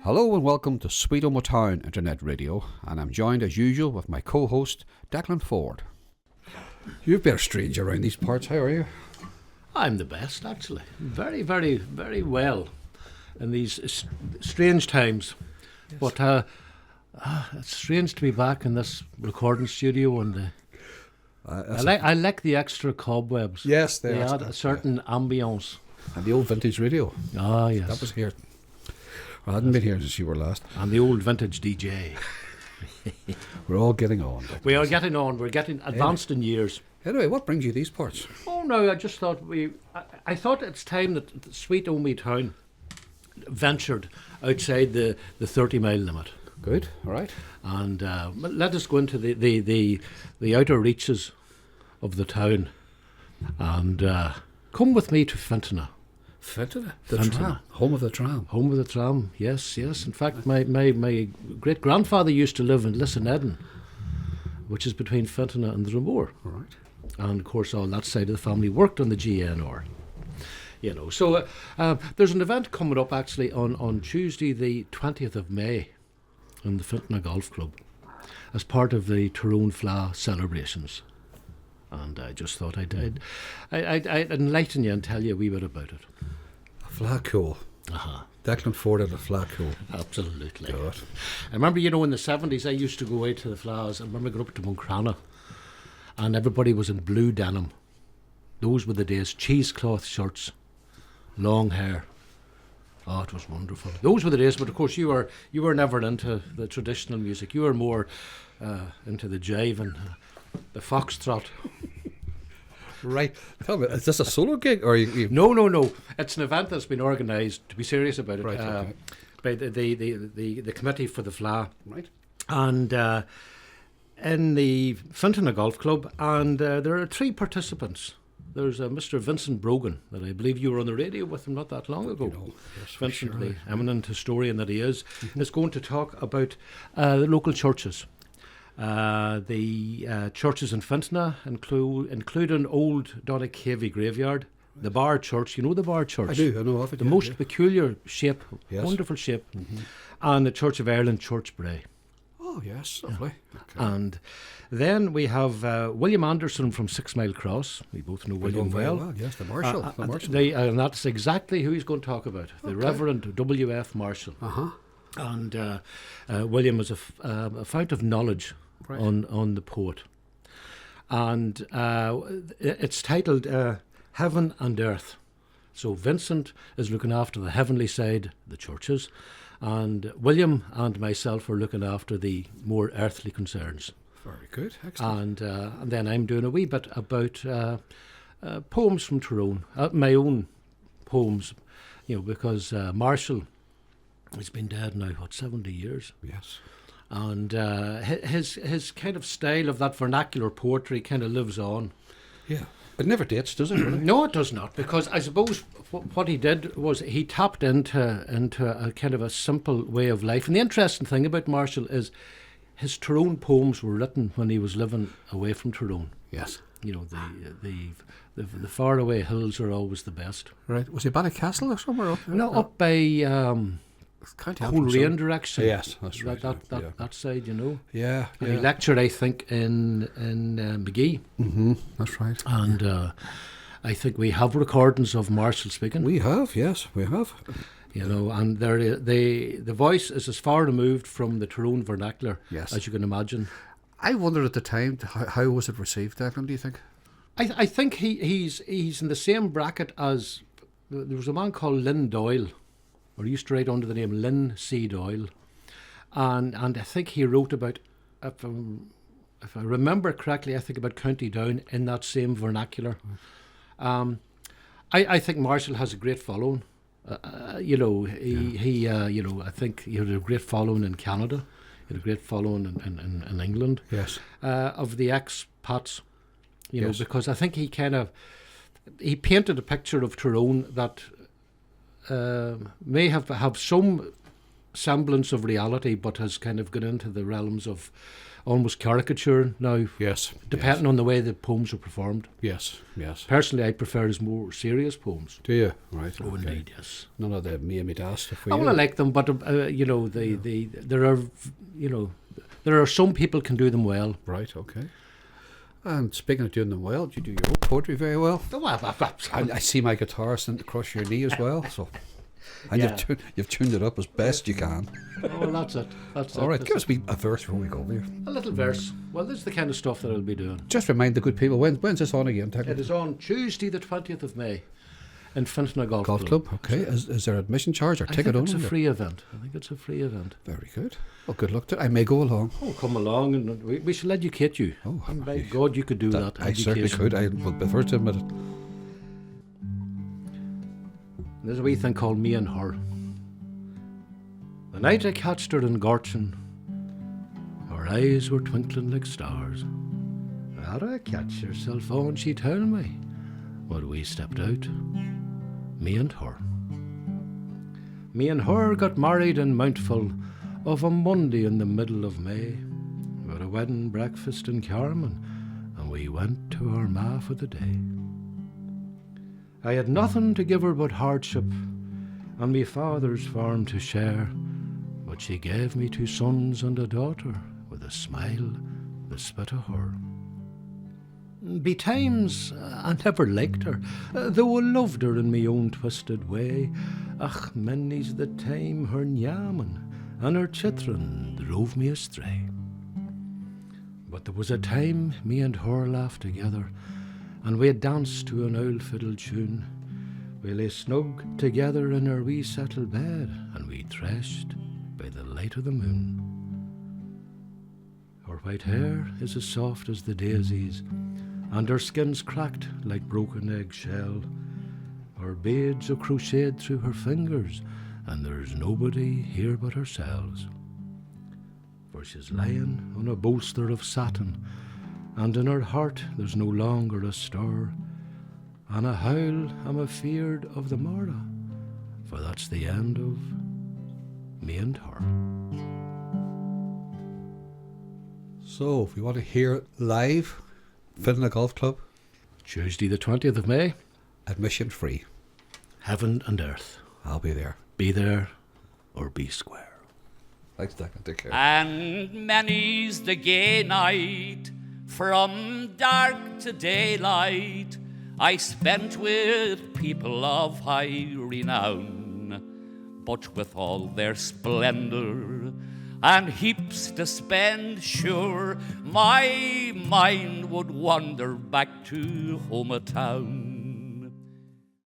Hello and welcome to Sweet Omagh Town Internet Radio, and I'm joined as usual with my co-host Declan Ford. You've been a stranger around these parts, how are you? I'm the best, actually. Very, very, very well in these strange times. Yes. But it's strange to be back in this recording studio, and I like the extra cobwebs. Yes, they add a certain ambience. And the old vintage radio. Ah, yes. That was here. Well, I hadn't been here since you were last. And the old vintage DJ. We're all getting on. We are getting on. We're getting advanced in years. Anyway, what brings you these parts? Oh no, I just thought I thought it's time that Sweet Omagh Town ventured outside the 30-mile limit. Good, all right. And let us go into the outer reaches of the town, and come with me to Fintona. Fintona? The tram. Home of the tram. Home of the tram, yes. In fact, my great-grandfather used to live in Lissanedden, which is between Fintona and the Ramore. All right. And, of course, all that side of the family worked on the GNR. You know, so there's an event coming up, actually, on Tuesday, the 20th of May, in the Fintona Golf Club, as part of the Tyrone Fleadh celebrations. And I just thought I'd enlighten you and tell you a wee bit about it. A Fleadh cool. Uh-huh. Declan Ford at a Fleadh cool. Absolutely. Good. I remember, in the 70s, I used to go out to the Fleadhs. I remember going up to Moncrana, and everybody was in blue denim. Those were the days. Cheesecloth shirts, long hair. Oh, it was wonderful. Those were the days, but of course you were never into the traditional music. You were more into the jive and the foxtrot. Right. Tell me, is this a solo gig or you? No. It's an event that's been organised, to be serious about it, right, okay. by the committee for the Fleadh. Right. And in the Fintona Golf Club, and there are 3 participants. There's Mr. Vincent Brogan, that I believe you were on the radio with him not that long ago. Yes, Vincent, sure. the eminent historian that he is going to talk about the local churches. The churches in Fintona include an old Donaghcavey graveyard, the Bar Church. You know the Bar Church? I do, I know of it. The most peculiar shape, yes. Wonderful shape. And the Church of Ireland, Church Bray. Oh, yes, lovely. Okay. And then we have William Anderson from 6 Mile Cross. We both know William well. Yes, the Marshal. And that's exactly who he's going to talk about, the Reverend W.F. Marshall. Uh-huh. And William was a fount of knowledge on the poet. And it's titled Heaven and Earth. So Vincent is looking after the heavenly side, the churches, and William and myself are looking after the more earthly concerns. Very good, excellent. And then I'm doing a wee bit about poems from Tyrone, my own poems, because Marshall has been dead now, 70 years? Yes. And his kind of style of that vernacular poetry kind of lives on. Yeah. It never dates, does it? Really? No, it does not, because I suppose what he did was he tapped into a kind of a simple way of life. And the interesting thing about Marshall is his Tyrone poems were written when he was living away from Tyrone. Yes. The faraway hills are always the best. Right. Was he Ballycastle or somewhere up there? No, up by Coleraine direction. Yes, that's right. That side, Yeah. And he lectured, I think, in Magee. Mm-hmm. That's right. And I think we have recordings of Marshall speaking. We have, yes, we have. And the voice is as far removed from the Tyrone vernacular as you can imagine. I wondered at the time, how was it received, Declan, do you think? I think he's in the same bracket as, there was a man called Lynn Doyle, or used to write under the name Lynn C. Doyle, and I think he wrote about, if I remember correctly, I think about County Down in that same vernacular. I think Marshall has a great following. I think he had a great following in Canada. He had a great following in England. Yes. Of the expats, because I think he painted a picture of Tyrone that may have some semblance of reality, but has kind of gone into the realms of almost caricature now, Yes. depending on the way the poems are performed. Yes. Yes. Personally, I prefer his more serious poems. Do you? Right. Oh, okay. indeed, yes. None of the me and me dad stuff for I you. want to like them, but there are some people can do them well. Right. Okay. And speaking of doing them well, do you do your own poetry very well? And I see my guitar sitting across your knee as well. So, and Yeah. you've tuned it up as best you can. Oh, that's it. All right, give us a verse before we go there. A little verse. Well, this is the kind of stuff that I'll be doing. Just remind the good people, when's this on again? It is on Tuesday, the 20th of May, in Fintona Golf Club. Okay. Is there admission charge or ticket I only? think it's a free event. I think it's a free event. Very good. Well, good luck to it. I may go along. Oh, come along and we shall educate you. Oh, and by God, you could do that. I certainly education. could. I will be the first to admit it. There's a wee thing called Me and Her. The night I catched her in Gortin, her eyes were twinkling like stars. Had I catch her cell phone, she told me when we stepped out. Me and her. Me and her got married in Mountful of a Monday in the middle of May. We had a wedding breakfast in Carman, and we went to Armagh for the day. I had nothing to give her but hardship, and me father's farm to share, but she gave me 2 sons and a daughter, with a smile the spit of her. Betimes I never liked her, though I loved her in me own twisted way. Ach, many's the time her nyamming and her chittering drove me astray. But there was a time me and her laughed together, and we danced to an old fiddle tune. We lay snug together in our wee settled bed, and we threshed by the light of the moon. Her white hair is as soft as the daisies, and her skin's cracked like broken eggshell. Her beads are crocheted through her fingers, and there's nobody here but ourselves. For she's lying on a bolster of satin, and in her heart there's no longer a stir. And a howl I'm afeard of the morrow, for that's the end of me and her. So, if you want to hear it live, Fintona Golf Club, Tuesday the 20th of May, admission free. heaven and earth. I'll be there. Be there or be square. Thanks, Declan. Take care. And many's the gay night, from dark to daylight, I spent with people of high renown. But with all their splendour and heaps to spend, sure, my mind would wander back to home a town.